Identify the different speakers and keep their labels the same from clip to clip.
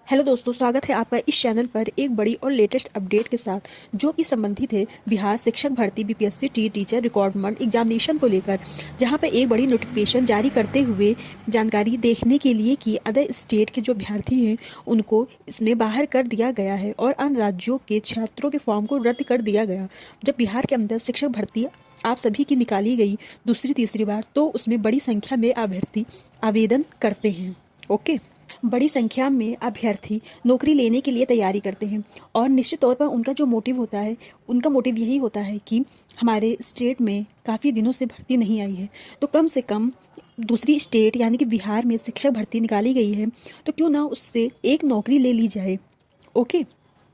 Speaker 1: Hello दोस्तों, स्वागत है आपका इस चैनल पर एक बड़ी और लेटेस्ट अपडेट के साथ जो कि संबंधित है बिहार शिक्षक भर्ती बीपीएससी टीचर रिक्वायरमेंट एग्जामिनेशन को लेकर, जहां पर एक बड़ी नोटिफिकेशन जारी करते हुए जानकारी देखने के लिए कि अदर स्टेट के जो अभ्यर्थी हैं उनको इसमें बाहर कर दिया गया है और अन्य राज्यों के छात्रों के फॉर्म को रद्द कर दिया गया। जब बिहार के अंदर शिक्षक भर्ती आप सभी की निकाली गई दूसरी तीसरी बार, तो उसमें बड़ी संख्या में अभ्यर्थी आवेदन करते हैं। ओके, बड़ी संख्या में अभ्यर्थी नौकरी लेने के लिए तैयारी करते हैं और निश्चित तौर पर उनका जो मोटिव होता है, उनका मोटिव यही होता है कि हमारे स्टेट में काफ़ी दिनों से भर्ती नहीं आई है, तो कम से कम दूसरी स्टेट यानी कि बिहार में शिक्षक भर्ती निकाली गई है, तो क्यों ना उससे एक नौकरी ले ली जाए। ओके,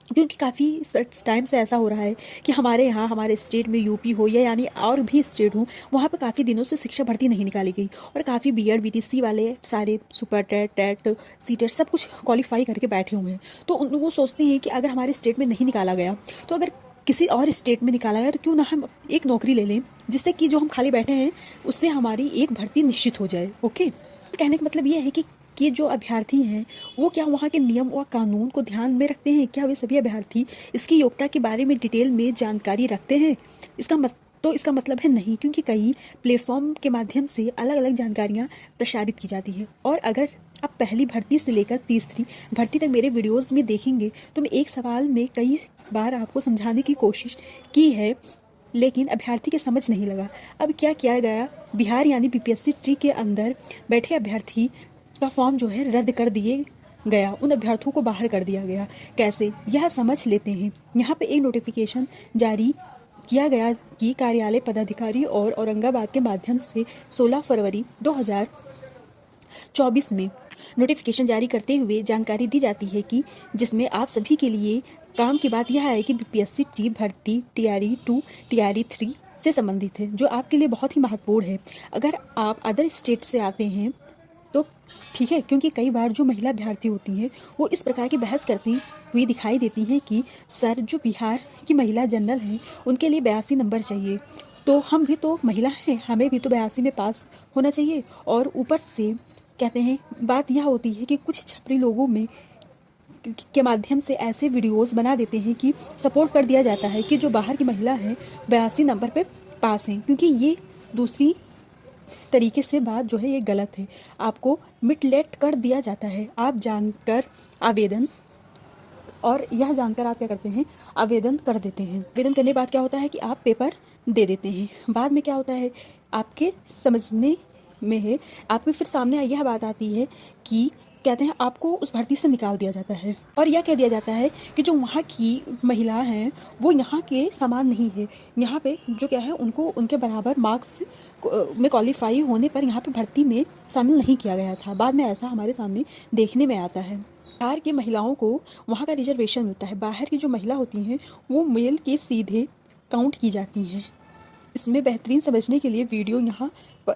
Speaker 1: क्योंकि काफ़ी टाइम से ऐसा हो रहा है कि हमारे यहाँ हमारे स्टेट में यूपी हो या यानी और भी स्टेट हो, वहाँ पर काफ़ी दिनों से शिक्षक भर्ती नहीं निकाली गई और काफ़ी बीएड बीटीसी वाले सारे सुपर टेट सीटेट सब कुछ क्वालिफाई करके बैठे हुए हैं। तो उन लोगों सोचते हैं कि अगर हमारे स्टेट में नहीं निकाला गया, तो अगर किसी और स्टेट में निकाला गया तो क्यों ना हम एक नौकरी ले लें, जिससे कि जो हम खाली बैठे हैं उससे हमारी एक भर्ती निश्चित हो जाए। ओके, कहने का मतलब ये है कि जो अभ्यर्थी हैं वो क्या वहाँ के नियम और कानून को ध्यान में रखते हैं? क्या वे सभी अभ्यर्थी इसकी योग्यता के बारे में डिटेल में जानकारी रखते हैं? इसका मतलब है नहीं, क्योंकि कई प्लेटफॉर्म के माध्यम से अलग अलग जानकारियाँ प्रसारित की जाती है। और अगर आप पहली भर्ती से लेकर तीसरी भर्ती तक मेरे वीडियोज़ में देखेंगे तो मैं एक सवाल में कई बार आपको समझाने की कोशिश की है, लेकिन अभ्यर्थी के समझ नहीं लगा। अब क्या किया गया, बिहार यानी बीपीएससी ट्री के अंदर बैठे अभ्यर्थी का फॉर्म जो है रद्द कर दिए गया, उन अभ्यर्थियों को बाहर कर दिया गया। कैसे, यह समझ लेते हैं। यहाँ पे एक नोटिफिकेशन जारी किया गया कि कार्यालय पदाधिकारी और औरंगाबाद के माध्यम से 16 फरवरी 2024 में नोटिफिकेशन जारी करते हुए जानकारी दी जाती है कि जिसमें आप सभी के लिए काम की बात यह है कि बीपीएससी टी भर्ती टीआरई 2 टीआरई 3 से संबंधित है, जो आपके लिए बहुत ही महत्वपूर्ण है। अगर आप अदर स्टेट से आते हैं तो ठीक है, क्योंकि कई बार जो महिला अभ्यर्थी होती हैं वो इस प्रकार की बहस करती हुई दिखाई देती हैं कि सर, जो बिहार की महिला जनरल हैं उनके लिए 82 नंबर चाहिए, तो हम भी तो महिला हैं, हमें भी तो 82 में पास होना चाहिए। और ऊपर से कहते हैं, बात यह होती है कि कुछ छपरी लोगों में के माध्यम से ऐसे वीडियोस बना देते हैं कि सपोर्ट कर दिया जाता है कि जो बाहर की महिला हैं 82 नंबर पे पास हैं, क्योंकि ये दूसरी तरीके से बात जो है ये गलत है। आपको मिटलेट कर दिया जाता है। आप जानकर आवेदन, और यह जानकर आप क्या करते हैं, आवेदन कर देते हैं। आवेदन करने के बाद क्या होता है कि आप पेपर दे देते हैं। बाद में क्या होता है, आपके समझने में है, आपके फिर सामने यह बात आती है कि कहते हैं आपको उस भर्ती से निकाल दिया जाता है और यह कह दिया जाता है कि जो वहाँ की महिला हैं वो यहाँ के समान नहीं है। यहाँ पे जो क्या है, उनको उनके बराबर मार्क्स में क्वालिफाई होने पर यहाँ पे भर्ती में शामिल नहीं किया गया था। बाद में ऐसा हमारे सामने देखने में आता है। बिहार की महिलाओं को वहाँ का रिजर्वेशन मिलता है। बाहर की जो महिला होती हैं वो मेल के सीधे काउंट की जाती हैं। इसमें बेहतरीन समझने के लिए वीडियो यहाँ पर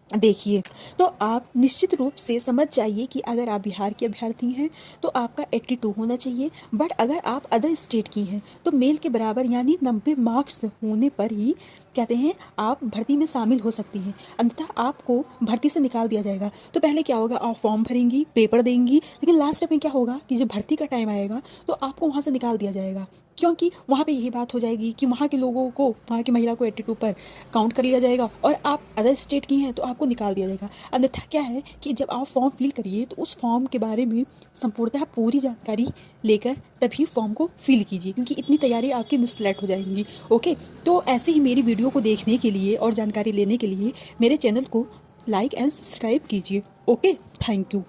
Speaker 1: देखिए, तो आप निश्चित रूप से समझ जाइए कि अगर आप बिहार के अभ्यर्थी हैं तो आपका 82 होना चाहिए, बट अगर आप अदर स्टेट की हैं तो मेल के बराबर यानी 90 मार्क्स होने पर ही कहते हैं आप भर्ती में शामिल हो सकती हैं, अंततः आपको भर्ती से निकाल दिया जाएगा। तो पहले क्या होगा, आप फॉर्म भरेंगी, पेपर देंगी, लेकिन लास्ट में क्या होगा कि जब भर्ती का टाइम आएगा तो आपको वहाँ से निकाल दिया जाएगा, क्योंकि वहाँ पे यही बात हो जाएगी कि वहाँ के लोगों को, वहाँ की महिला को 82 पर काउंट कर लिया जाएगा और आप अदर स्टेट की हैं तो आपको निकाल दिया जाएगा। अन्यथा क्या है कि जब आप फॉर्म फिल करिए तो उस फॉर्म के बारे में संपूर्णतः पूरी जानकारी लेकर तभी फॉर्म को फिल कीजिए, क्योंकि इतनी तैयारी आपकी मिसलेट हो जाएंगी। ओके, तो ऐसे ही मेरी वीडियो को देखने के लिए और जानकारी लेने के लिए मेरे चैनल को लाइक एंड सब्सक्राइब कीजिए। Okay, thank you.